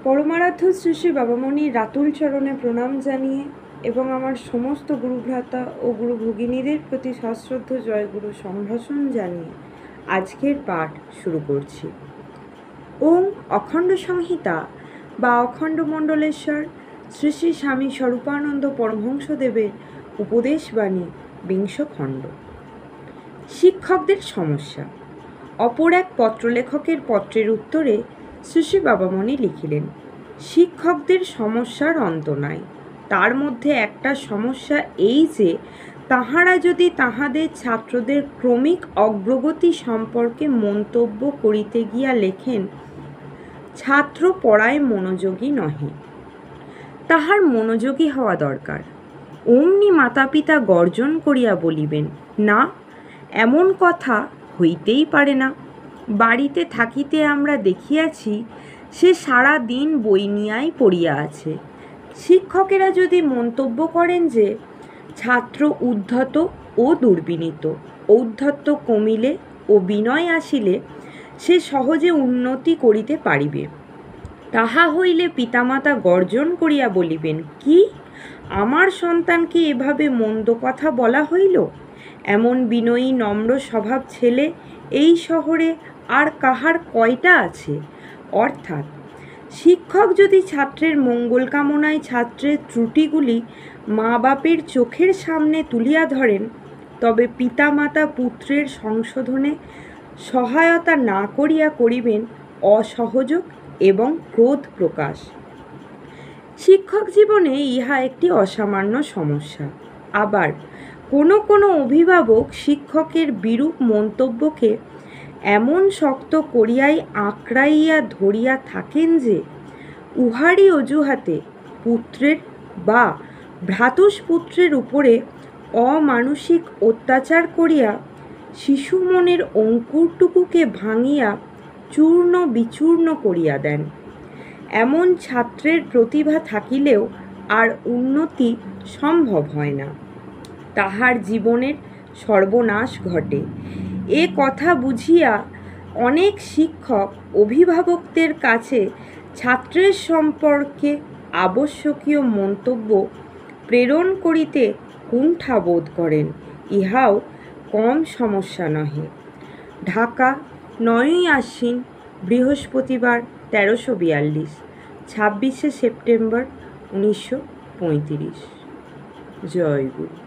পরমারাধ্য শ্রী শ্রী বাবামণির রাতুল চরণে প্রণাম জানিয়ে এবং আমার সমস্ত গুরুভ্রাতা ও গুরু ভগিনীদের প্রতি সশ্রদ্ধ জয়গুরু সম্ভাষণ জানিয়ে আজকের পাঠ শুরু করছি। ওং অখণ্ড সংহিতা বা অখণ্ড মণ্ডলেশ্বর শ্রী শ্রী স্বামী স্বরূপানন্দ পরমহংসদেবের উপদেশবাণী বিংশ খণ্ড। শিক্ষকদের সমস্যা। অপর এক পত্রলেখকের পত্রের উত্তরে শ্রী শ্রী বাবামণি লিখিলেন, শিক্ষকদের সমস্যার অন্ত নাই। তার মধ্যে একটা সমস্যা এই যে, তাহারা যদি তাহাদের ছাত্রদের ক্রমিক অগ্রগতি সম্পর্কে মন্তব্য করিতে গিয়া লেখেন, ছাত্র পড়ায় মনোযোগী নহে। তাহার মনোযোগী হওয়া দরকার। অমনি মাতা পিতা গর্জন করিয়া বলিবেন, না, এমন কথা হইতেই পারে না। বাড়িতে থাকিতে আমরা দেখিয়াছি সে সারা দিন বই নিয়াই পড়িয়া আছে। শিক্ষকেরা যদি মন্তব্য করেন যে ছাত্র উদ্ধত ও দুর্বিনীত, ঔদ্ধত্য কমিলে ও বিনয় আসিলে সে সহজে উন্নতি করিতে পারিবে, তাহা হইলে পিতামাতা গর্জন করিয়া বলিবেন, কি, আমার সন্তানকে এভাবে মন্দ কথা বলা হইল? এমন বিনয়ী নম্র স্বভাব ছেলে এই শহরে আর কাহার কয়টা আছে? অর্থাৎ শিক্ষক যদি ছাত্রের মঙ্গল কামনায় ছাত্রের ত্রুটিগুলি মা বাপের চোখের সামনে তুলিয়া ধরেন, তবে পিতামাতা পুত্রের সংশোধনে সহায়তা না করিয়া করিবেন অসহযোগ এবং ক্রোধ প্রকাশ। শিক্ষক জীবনে ইহা একটি অসামান্য সমস্যা। আবার কোনো কোনো অভিভাবক শিক্ষকের বিরূপ মন্তব্যকে এমন শক্ত করিয়াই আঁকড়াইয়া ধরিয়া থাকেন যে উহারই অজুহাতে পুত্রের বা ভ্রাতুষ্পুত্রের উপরে অমানুষিক অত্যাচার করিয়া শিশু মনের অঙ্কুরটুকুকে ভাঙিয়া চূর্ণ বিচূর্ণ করিয়া দেন। এমন ছাত্রের প্রতিভা থাকিলেও আর উন্নতি সম্ভব হয় না, তাহার জীবনের সর্বনাশ ঘটে। এ কথা বুঝিয়া অনেক শিক্ষক অভিভাবকদের কাছে ছাত্রের সম্পর্কে আবশ্যকীয় মন্তব্য প্রেরণ করিতে কুণ্ঠা বোধ করেন। ইহাও কম সমস্যা নহে। ঢাকা, 9ই আশ্বিন, বৃহস্পতিবার, 1342, 26শে সেপ্টেম্বর 1935। জয় গুরু।